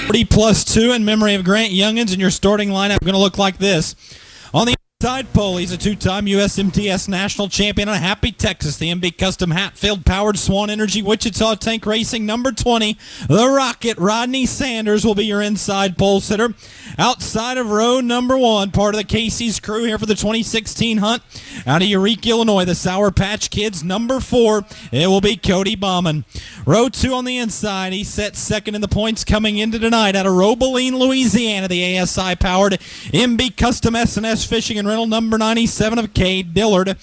40+2 in memory of Grant Youngins, and your starting lineup going to look like this. On the side pole, he's a two-time USMTS national champion out of Happy, Texas. The MB Custom Hatfield-powered Swan Energy Wichita Tank Racing number 20. The Rocket, Rodney Sanders, will be your inside pole sitter. Outside of row number 1, part of the Casey's crew here for the 2016 hunt. Out of Eureka, Illinois, the Sour Patch Kids number 4. It will be Cody Bauman. Row 2 on the inside, he sets second in the points coming into tonight. Out of Robeline, Louisiana, the ASI-powered MB Custom S&S Fishing and Rental number 97 of Cade Dillard.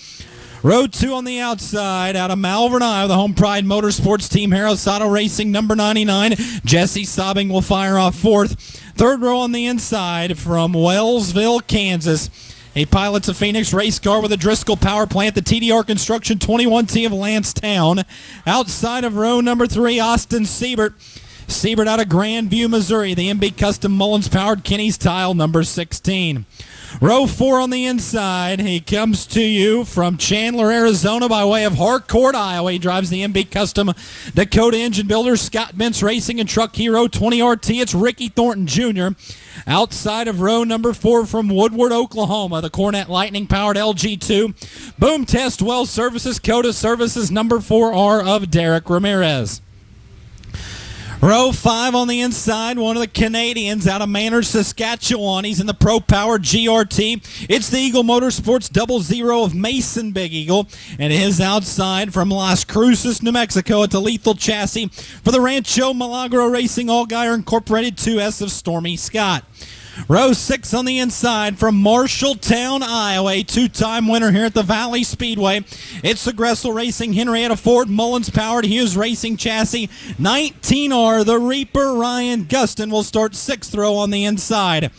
Row 2 on the outside, out of Malvern, Iowa, the Home Pride Motorsports Team Harris Auto Racing number 99. Jesse Sobbing will fire off fourth. Third row on the inside from Wellsville, Kansas. He pilots a Phoenix race car with a Driscoll power plant, the TDR Construction 21T of Lancetown. Outside of row number 3, Austin Siebert. Siebert out of Grandview, Missouri, the MB Custom Mullins-powered Kenny's Tile number 16. Row 4 on the inside, he comes to you from Chandler, Arizona by way of Harcourt, Iowa. He drives the MB Custom Dakota Engine Builder, Scott Bentz Racing and Truck Hero 20 RT. It's Ricky Thornton Jr. Outside of row number 4 from Woodward, Oklahoma, the Cornet Lightning-powered LG2. Boom Test Well Services, Coda Services, number 4R of Derek Ramirez. Row 5 on the inside, one of the Canadians out of Manners, Saskatchewan. He's in the pro-powered GRT. It's the Eagle Motorsports 00 of Mason Big Eagle. And his outside from Las Cruces, New Mexico. It's a Lethal Chassis for the Rancho Milagro Racing All-Geyer Incorporated 2S of Stormy Scott. Row 6 on the inside from Marshalltown, Iowa, a two-time winner here at the Valley Speedway. It's the Gressel Racing Henrietta Ford Mullins-powered Hughes Racing Chassis 19R. The Reaper Ryan Gustin will start 6th row on the inside.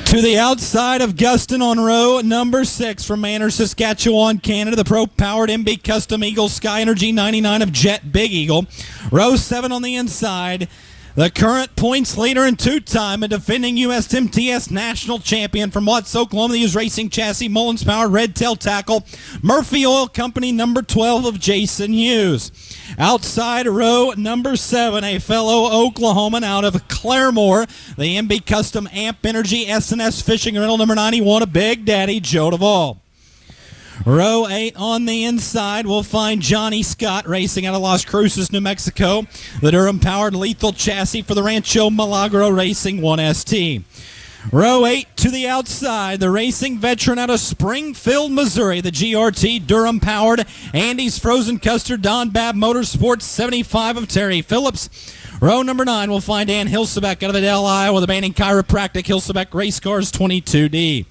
To the outside of Gustin on row number 6 from Manners, Saskatchewan, Canada, the pro-powered MB Custom Eagle Sky Energy 99 of Jet Big Eagle. Row 7 on the inside, the current points leader and two-time and defending USMTS national champion from Watts, Oklahoma, the Hughes Racing Chassis, Mullins-powered Red Tail Tackle, Murphy Oil Company number 12 of Jason Hughes. Outside row number 7, a fellow Oklahoman out of Claremore, the MB Custom Amp Energy S&S Fishing Rental number 91 of Big Daddy Joe Duvall. Row 8 on the inside, we'll find Johnny Scott racing out of Las Cruces, New Mexico. The Durham-powered Lethal Chassis for the Rancho Milagro Racing 1ST. Row 8 to the outside, the racing veteran out of Springfield, Missouri, the GRT Durham-powered Andy's Frozen Custard Don Babb Motorsports 75 of Terry Phillips. Row number 9, we'll find Dan Hilsebeck out of Adel, Iowa, the Banning Chiropractic Hilsebeck Race Cars 22D.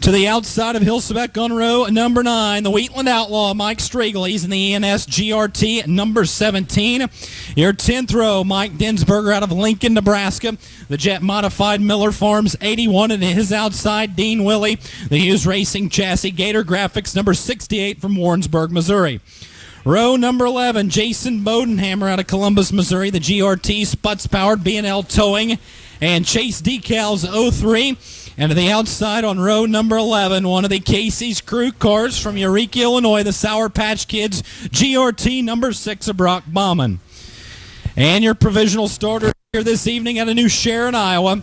To the outside of Hilsebeck on row number 9, the Wheatland Outlaw, Mike Striegel. He's in the ENS GRT number 17. Your 10th row, Mike Dinsberger out of Lincoln, Nebraska. The Jet Modified Miller Farms 81, and his outside, Dean Willey. The Hughes Racing Chassis Gator Graphics number 68 from Warrensburg, Missouri. Row number 11, Jason Bodenhammer out of Columbus, Missouri. The GRT Sputz-powered B&L Towing and Chase Decals 03. And to the outside on row number 11, one of the Casey's crew cars from Eureka, Illinois, the Sour Patch Kids GRT number 6 of Brock Bauman. And your provisional starter here this evening out of New Sharon, Iowa.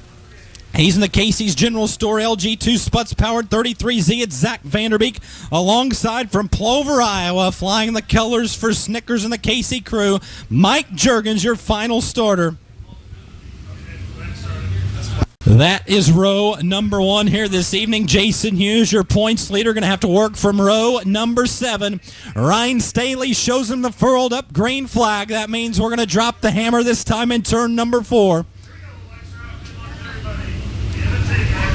He's in the Casey's General Store LG2 Sputz-powered 33Z. It's Zach Vanderbeek alongside from Plover, Iowa, flying the colors for Snickers and the Casey crew. Mike Juergens, your final starter. That is row number 1 here this evening. Jason Hughes, your points leader, going to have to work from row number 7. Ryan Staley shows him the furled up green flag. That means we're going to drop the hammer this time in turn number 4.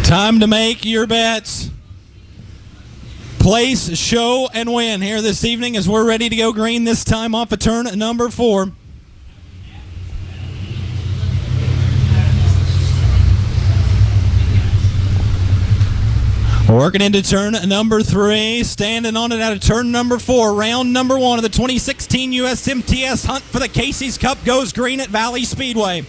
Time to make your bets. Place, show, and win here this evening as we're ready to go green this time off of turn number 4. Working into turn number 3, standing on it out of turn number 4. Round number 1 of the 2016 USMTS Hunt for the Casey's Cup goes green at Valley Speedway.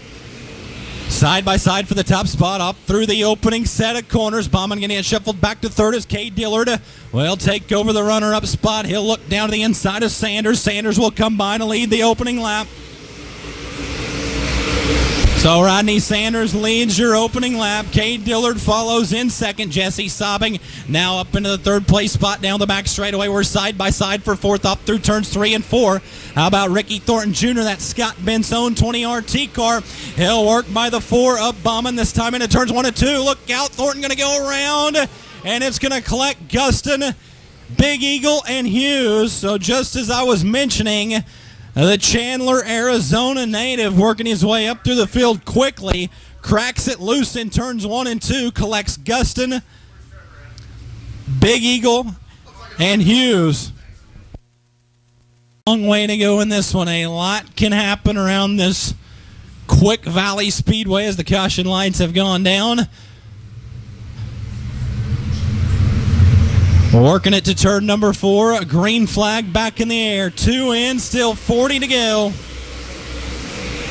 Side by side for the top spot, up through the opening set of corners. Bauman going to get shuffled back to third as Cade Dillard will take over the runner-up spot. He'll look down to the inside of Sanders. Sanders will come by to lead the opening lap. So Rodney Sanders leads your opening lap. Cade Dillard follows in second. Jesse Sobbing now up into the third place spot down the back straightaway. We're side by side for fourth up through turns 3 and 4. How about Ricky Thornton Jr., that Scott Benzone 20 RT car? He'll work by the 4 up bombing this time into turns 1 and 2. Look out, Thornton going to go around, and it's going to collect Guston, Big Eagle, and Hughes. So just as I was mentioning, the Chandler, Arizona native working his way up through the field quickly, cracks it loose in turns 1 and 2, collects Guston, Big Eagle, and Hughes. Long way to go in this one. A lot can happen around this Quick Valley Speedway as the caution lights have gone down. Working it to turn number 4. A green flag back in the air. 2 in, still 40 to go.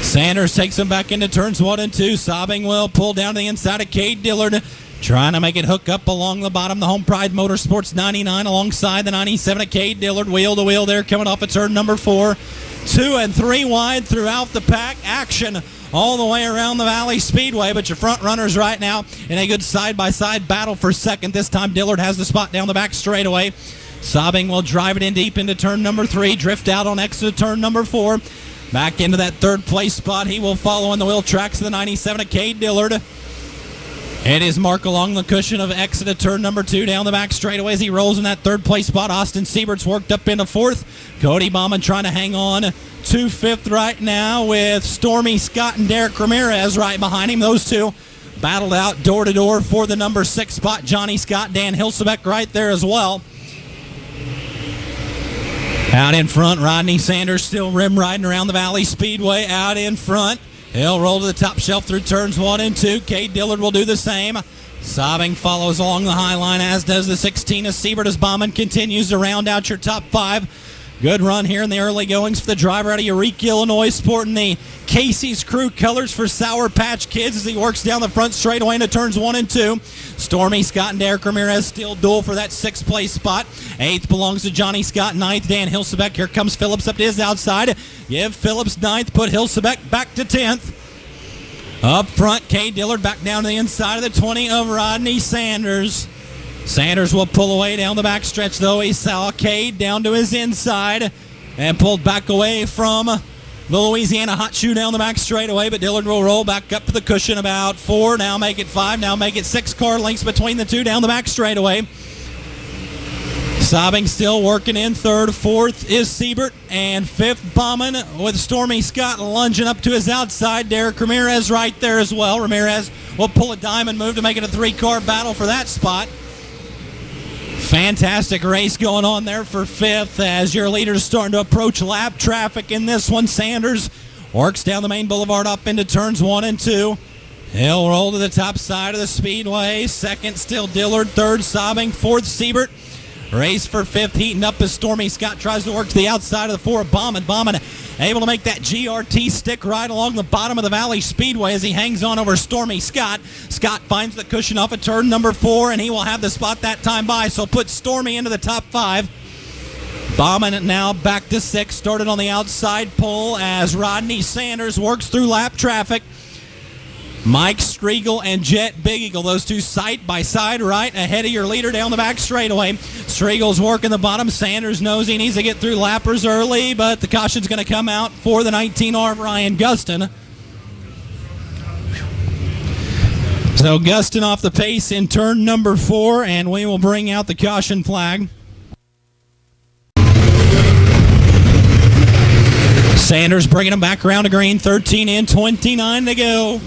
Sanders takes him back into turns 1 and 2. Sobbing will pull down to the inside of Cade Dillard, trying to make it hook up along the bottom. The Home Pride Motorsports 99 alongside the 97 of Cade Dillard. Wheel to wheel there, coming off of turn number 4. 2 and 3 wide throughout the pack. Action all the way around the Valley Speedway, but your front runners right now in a good side-by-side battle for second. This time Dillard has the spot down the back straightaway. Sobbing will drive it in deep into turn number 3, drift out on exit turn number 4. Back into that third place spot. He will follow in the wheel tracks of the 97 of Cade Dillard. And his mark along the cushion of exit of turn number 2 down the back straightaway as he rolls in that third place spot. Austin Siebert's worked up into 4th. Cody Bauman trying to hang on to 5th right now with Stormy Scott and Derek Ramirez right behind him. Those two battled out door to door for the number 6 spot. Johnny Scott, Dan Hilsebeck right there as well. Out in front, Rodney Sanders still rim riding around the Valley Speedway. Out in front, he'll roll to the top shelf through turns 1 and 2. Cade Dillard will do the same. Sobbing follows along the high line, as does the 16 of Siebert as Bauman continues to round out your top 5. Good run here in the early goings for the driver out of Eureka, Illinois, sporting the Casey's Crew colors for Sour Patch Kids as he works down the front straightaway into turns 1 and 2. Stormy Scott and Derek Ramirez still duel for that 6th place spot. 8th belongs to Johnny Scott. 9th, Dan Hilsebeck. Here comes Phillips up to his outside. Give Phillips 9th, put Hilsebeck back to 10th. Up front, Cade Dillard back down to the inside of the 20 of Rodney Sanders. Sanders will pull away down the back stretch, though. He saw Cade down to his inside and pulled back away from the Louisiana hot shoe down the back straightaway, but Dillard will roll back up to the cushion about 4, now make it 5, now make it 6 car lengths between the two down the back straightaway. Sobbing still working in 3rd. 4th is Siebert, and 5th Bauman with Stormy Scott lunging up to his outside. Derek Ramirez right there as well. Ramirez will pull a diamond move to make it a 3-car battle for that spot. Fantastic race going on there for 5th as your leader's starting to approach lap traffic in this one. Sanders works down the main boulevard up into turns 1 and 2. He'll roll to the top side of the speedway. 2nd still Dillard. 3rd Sobbing. 4th Siebert. Race for 5th, heating up as Stormy Scott tries to work to the outside of the 4 of Bauman. Bauman able to make that GRT stick right along the bottom of the Valley Speedway as he hangs on over Stormy Scott. Scott finds the cushion off of turn number 4, and he will have the spot that time by, so put Stormy into the top 5. Bauman now back to 6th, started on the outside pole as Rodney Sanders works through lap traffic. Mike Striegel and Jet Big Eagle, those two side by side right ahead of your leader down the back straightaway. Striegel's working the bottom. Sanders knows he needs to get through lappers early, but the caution's going to come out for the 19R Ryan Guston. So Guston off the pace in turn number 4, and we will bring out the caution flag. Sanders bringing him back around to green. 13 in, 29 to go.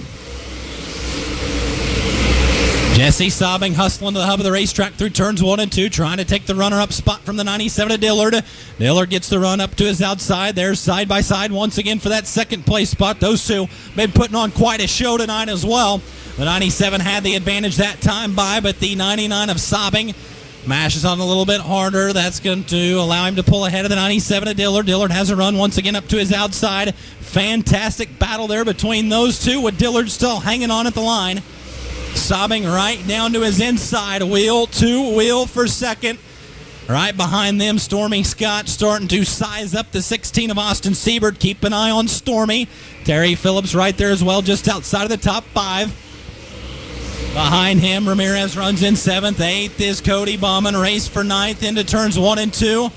Jesse Sobbing hustling to the hub of the racetrack through turns 1 and 2, trying to take the runner-up spot from the 97 to Dillard. Dillard gets the run up to his outside. They're side by side once again for that 2nd place spot. Those two been putting on quite a show tonight as well. The 97 had the advantage that time by, but the 99 of Sobbing mashes on a little bit harder. That's going to allow him to pull ahead of the 97 of Dillard. Dillard has a run once again up to his outside. Fantastic battle there between those two, with Dillard still hanging on at the line. Sobbing right down to his inside. Wheel to wheel for 2nd. Right behind them, Stormy Scott starting to size up the 16 of Austin Siebert. Keep an eye on Stormy. Terry Phillips right there as well, just outside of the top 5. Behind him, Ramirez runs in 7th. 8th is Cody Bauman. Race for 9th into turns 1 and 2.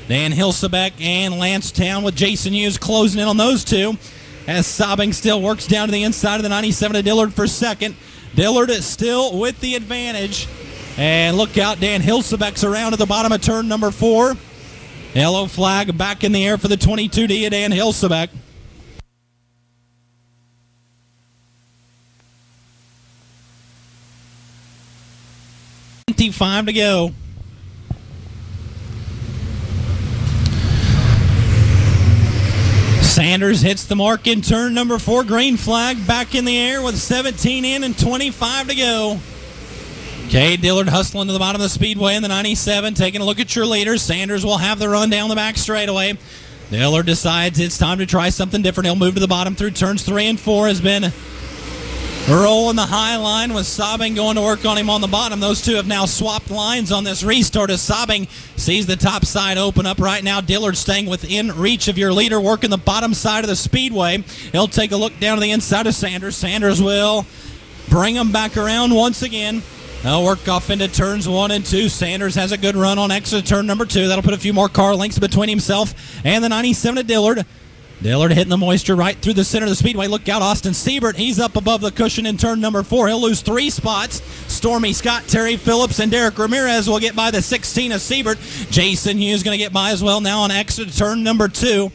Dan Hilsebeck and Lancetown with Jason Hughes closing in on those two. As Sobbing still works down to the inside of the 97 of Dillard for 2nd. Dillard is still with the advantage. And look out, Dan Hilsebeck's around at the bottom of turn number 4. Yellow flag back in the air for the 22D of Dan Hilsebeck. $25 to go. Sanders hits the mark in turn number 4. Green flag back in the air with 17 in and 25 to go. Cade Dillard hustling to the bottom of the speedway in the 97, taking a look at your leaders. Sanders will have the run down the back straightaway. Dillard decides it's time to try something different. He'll move to the bottom through turns 3 and 4. Has been rolling the high line with Sobbing going to work on him on the bottom. Those two have now swapped lines on this restart as Sobbing sees the top side open up right now. Dillard staying within reach of your leader, working the bottom side of the speedway. He'll take a look down to the inside of Sanders. Sanders will bring him back around once again. They'll work off into turns 1 and 2. Sanders has a good run on exit turn number 2. That'll put a few more car lengths between himself and the 97 of Dillard. Dillard hitting the moisture right through the center of the speedway. Look out, Austin Siebert. He's up above the cushion in turn number 4. He'll lose 3 spots. Stormy Scott, Terry Phillips, and Derek Ramirez will get by the 16 of Siebert. Jason Hughes going to get by as well now on exit turn number 2.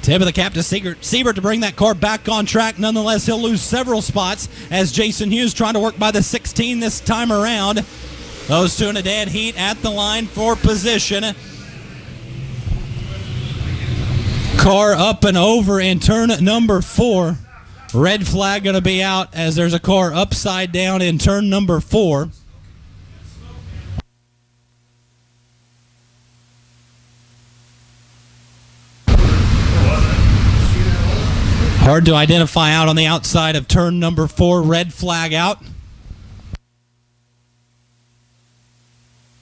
Tip of the cap to Siebert to bring that car back on track. Nonetheless, he'll lose several spots as Jason Hughes trying to work by the 16 this time around. Those two in a dead heat at the line for position. Car up and over in turn number 4. Red flag going to be out as there's a car upside down in turn number 4. Hard to identify out on the outside of turn number 4. Red flag out.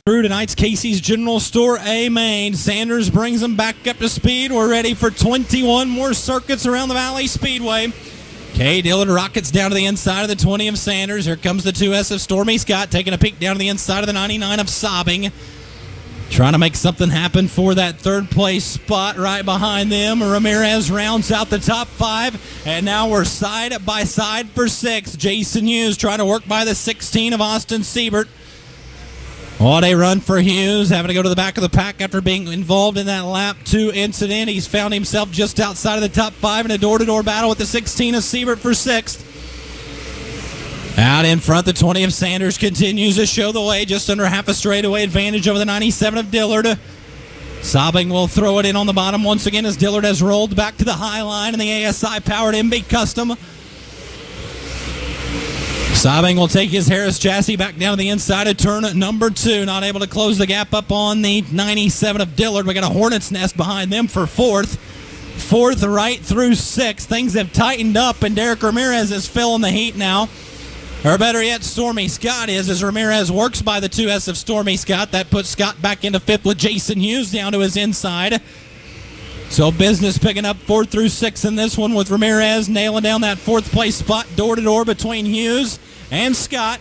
Through tonight's Casey's General Store A main. Sanders brings them back up to speed. We're ready for 21 more circuits around the Valley Speedway. Cade Dillard rockets down to the inside of the 20 of Sanders. Here comes the 2S of Stormy Scott taking a peek down to the inside of the 99 of Sobbing. Trying to make something happen for that third place spot right behind them. Ramirez rounds out the top 5. And now we're side by side for 6. Jason Hughes trying to work by the 16 of Austin Siebert. What a run for Hughes, having to go to the back of the pack after being involved in that lap 2 incident. He's found himself just outside of the top 5 in a door-to-door battle with the 16 of Siebert for 6th. Out in front, the 20 of Sanders continues to show the way, just under half a straightaway advantage over the 97 of Dillard. Sobbing will throw it in on the bottom once again as Dillard has rolled back to the high line in the ASI-powered MB Custom. Sobbing will take his Harris chassis back down to the inside of turn number 2. Not able to close the gap up on the 97 of Dillard. We got a Hornet's Nest behind them for 4th. 4th right through 6th. Things have tightened up, and Derek Ramirez is filling the heat now. Or better yet, Stormy Scott is, as Ramirez works by the 2S of Stormy Scott. That puts Scott back into 5th with Jason Hughes down to his inside. So business picking up 4 through 6 in this one with Ramirez nailing down that 4th place spot door-to-door between Hughes and Scott.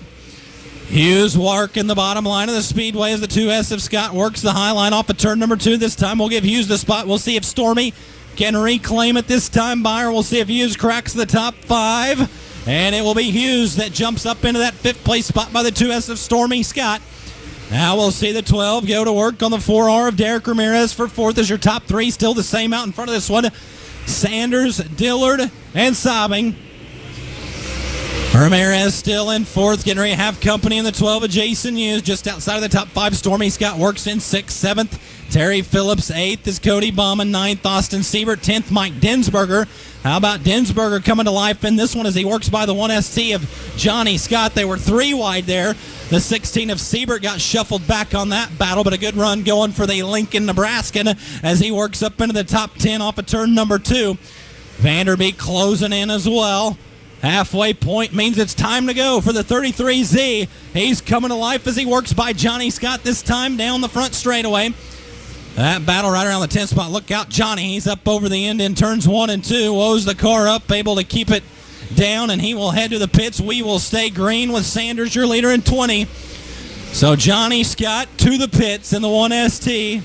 Hughes working the bottom line of the speedway as the 2S of Scott works the high line off of turn number 2. This time we'll give Hughes the spot. We'll see if Stormy can reclaim it this time by, or we'll see if Hughes cracks the top 5. And it will be Hughes that jumps up into that 5th place spot by the 2S of Stormy Scott. Now we'll see the 12 go to work on the 4R of Derek Ramirez for 4th as your top 3. Still the same out in front of this one. Sanders, Dillard, and Sobbing. Ramirez still in 4th, getting ready to have company in the 12 of Jason Hughes. Just outside of the top 5, Stormy Scott works in 6th. 7th, Terry Phillips. 8th is Cody Bauman. 9th, Austin Siebert. 10th, Mike Dinsberger. How about Dinsberger coming to life in this one as he works by the 1ST of Johnny Scott? They were 3 wide there. The 16 of Siebert got shuffled back on that battle, but a good run going for the Lincoln, Nebraskan as he works up into the top 10 off of turn number 2. Vanderbeek closing in as well. Halfway point means it's time to go for the 33Z. He's coming to life as he works by Johnny Scott this time down the front straightaway. That battle right around the 10th spot. Look out, Johnny. He's up over the end in turns 1 and 2. Woes the car up, able to keep it down, and he will head to the pits. We will stay green with Sanders, your leader, in 20. So Johnny Scott to the pits in the 1ST.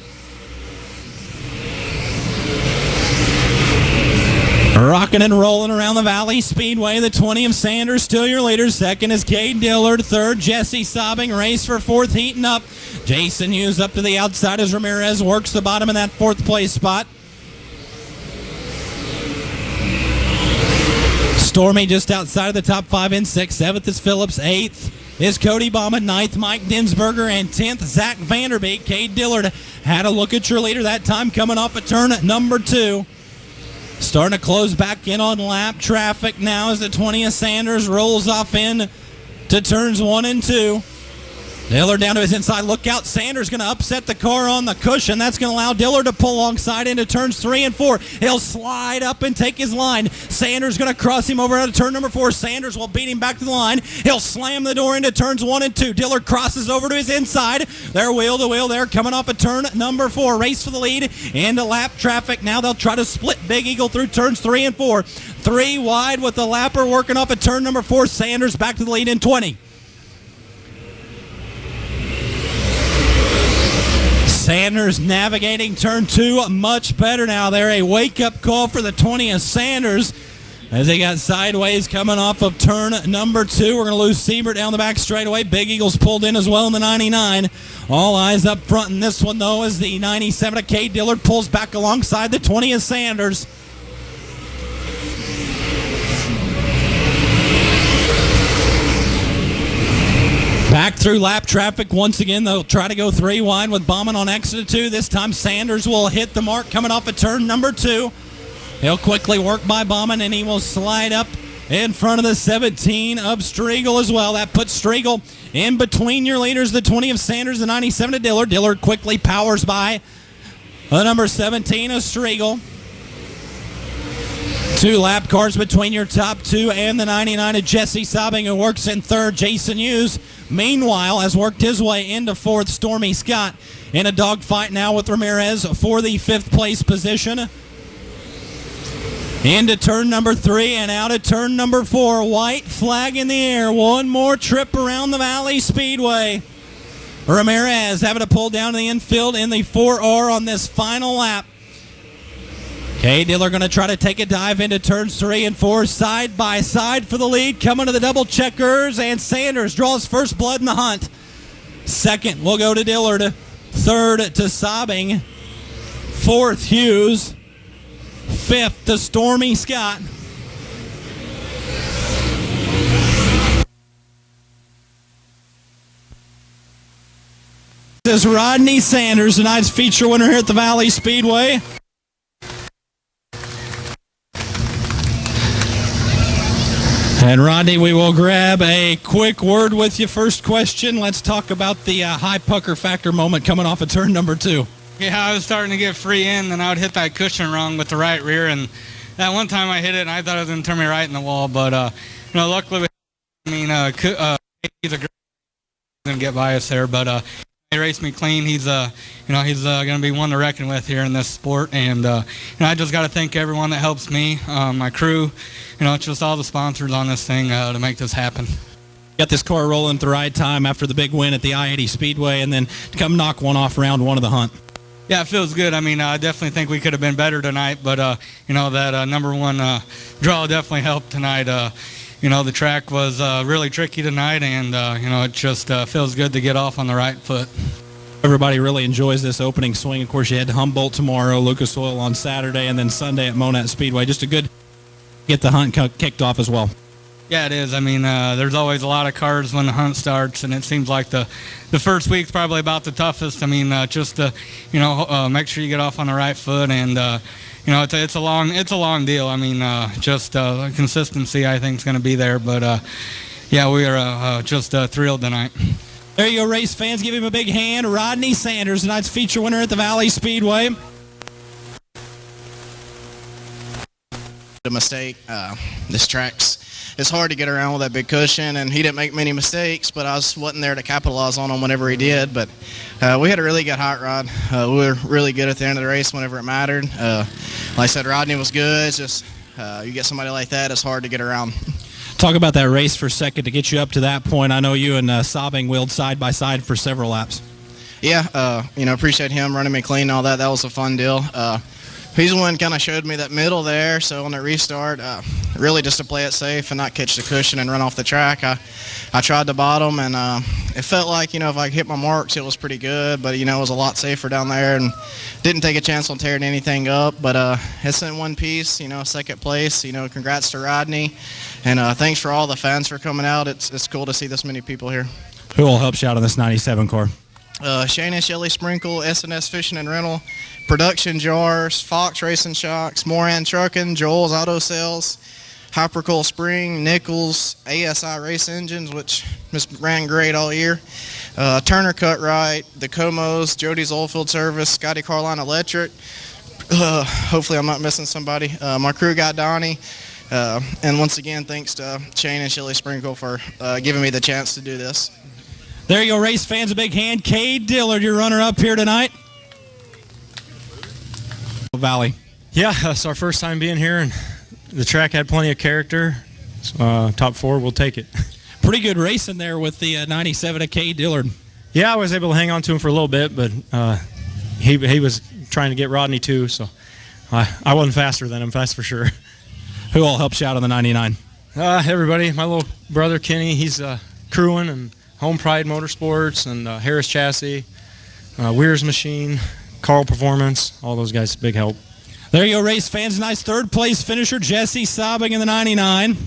Rocking and rolling around the Valley Speedway. The 20 of Sanders still your leader. Second is Cade Dillard. Third, Jesse Sobbing. Race for fourth, heating up. Jason Hughes up to the outside as Ramirez works the bottom in that fourth place spot. Stormy just outside of the top 5 in 6th. 7th is Phillips. 8th is Cody Bauman. 9th, Mike Dinsberger. And 10th, Zach Vanderbeek. Cade Dillard had a look at your leader that time coming off of turn number 2. Starting to close back in on lap traffic now as the 20 of Sanders rolls off in to turns 1 and 2. Dillard down to his inside. Look out. Sanders going to upset the car on the cushion. That's going to allow Dillard to pull alongside into turns 3 and 4. He'll slide up and take his line. Sanders going to cross him over out of turn number 4. Sanders will beat him back to the line. He'll slam the door into turns 1 and 2. Dillard crosses over to his inside. They're wheel to wheel there coming off of turn number 4. Race for the lead into lap traffic. Now they'll try to split Big Eagle through turns 3 and 4. 3 wide with the lapper working off of turn number 4. Sanders back to the lead in 20. Sanders navigating turn 2 much better now. There, a wake-up call for the 20 of Sanders as they got sideways coming off of turn number 2. We're going to lose Siebert down the back straightaway. Big Eagles pulled in as well in the 99. All eyes up front in this one, though, as the 97 of Cade Dillard pulls back alongside the 20 of Sanders. Back through lap traffic once again. They'll try to go 3 wide with Bauman on exit of 2. This time Sanders will hit the mark coming off of turn number 2. He'll quickly work by Bauman, and he will slide up in front of the 17 of Striegel as well. That puts Striegel in between your leaders, the 20 of Sanders, the 97 of Dillard. Dillard quickly powers by the number 17 of Striegel. 2 lap cars between your top 2 and the 99 of Jesse Sobbing, who works in 3rd. Jason Hughes, meanwhile, has worked his way into 4th. Stormy Scott in a dogfight now with Ramirez for the 5th place position. Into turn number 3 and out of turn number 4. White flag in the air. One more trip around the Valley Speedway. Ramirez having to pull down the infield in the 4R on this final lap. Cade Dillard going to try to take a dive into turns 3 and 4, side by side for the lead. Coming to the double checkers, and Sanders draws first blood in the hunt. 2nd will go to Dillard. 3rd to Sobbing. 4th, Hughes. 5th to Stormy Scott. This is Rodney Sanders, tonight's feature winner here at the Valley Speedway. And Rodney, we will grab a quick word with you. First question, let's talk about the high pucker factor moment coming off of turn number 2. Yeah, I was starting to get free in, and I would hit that cushion wrong with the right rear, and that one time I hit it, and I thought it was going to turn me right in the wall, but luckily, he's a great going to get by us there, but he raced me clean. He's going to be one to reckon with here in this sport, and I just got to thank everyone that helps me, my crew, just all the sponsors on this thing to make this happen. Got this car rolling at the right time after the big win at the I-80 Speedway, and then to come knock one off round 1 of the hunt. Yeah, it feels good. I mean, I definitely think we could have been better tonight, but that number 1 draw definitely helped tonight. The track was really tricky tonight, and it just feels good to get off on the right foot. Everybody really enjoys this opening swing. Of course, you had Humboldt tomorrow, Lucas Oil on Saturday, and then Sunday at Monat Speedway. Just a good get the hunt kicked off as well. Yeah, it is. I mean, there's always a lot of cars when the hunt starts, and it seems like the first week's probably about the toughest. I mean, just to make sure you get off on the right foot, and it's a long deal. I mean, consistency I think is going to be there, but yeah, we are just thrilled tonight. There you go, race fans. Give him a big hand. Rodney Sanders, tonight's feature winner at the Valley Speedway. A mistake. This track's it's hard to get around with that big cushion, and he didn't make many mistakes, but I wasn't there to capitalize on him whenever he did. But we had a really good hot rod. We were really good at the end of the race whenever it mattered. Like I said, Rodney was good. It's just you get somebody like that, it's hard to get around. Talk about that race for a second to get you up to that point. I know you and Sobbing wheeled side by side for several laps. Yeah, appreciate him running me clean and all that. That was a fun deal. He's the one kind of showed me that middle there, so on the restart, really just to play it safe and not catch the cushion and run off the track. I tried the bottom, and it felt like, if I hit my marks, it was pretty good, but, it was a lot safer down there, and didn't take a chance on tearing anything up, but it's in one piece, second place. Congrats to Rodney, and thanks for all the fans for coming out. It's cool to see this many people here. Who will help you out on this 97 car? Shane and Shelly Sprinkle, S&S Fishing and Rental, Production Jars, Fox Racing Shocks, Moran Trucking, Joel's Auto Sales, Hypercool Spring, Nichols, ASI Race Engines, which ran great all year, Turner Cut Right, the Comos, Jody's Oilfield Service, Scotty Carline Electric. Hopefully I'm not missing somebody. My crew guy Donnie. And once again, thanks to Shane and Shelly Sprinkle for giving me the chance to do this. There you go, race fans, a big hand. Cade Dillard, your runner-up here tonight. Valley. Yeah, it's our first time being here, and the track had plenty of character. Top 4, we'll take it. Pretty good race in there with the 97 of Cade Dillard. Yeah, I was able to hang on to him for a little bit, but he was trying to get Rodney too, so I wasn't faster than him, that's for sure. Who all helps you out on the 99? Everybody. My little brother Kenny, he's crewing, and Home Pride Motorsports, and Harris Chassis, Weir's Machine, Carl Performance, all those guys, big help. There you go, race fans. Nice third place finisher, Jesse Sobbing in the 99.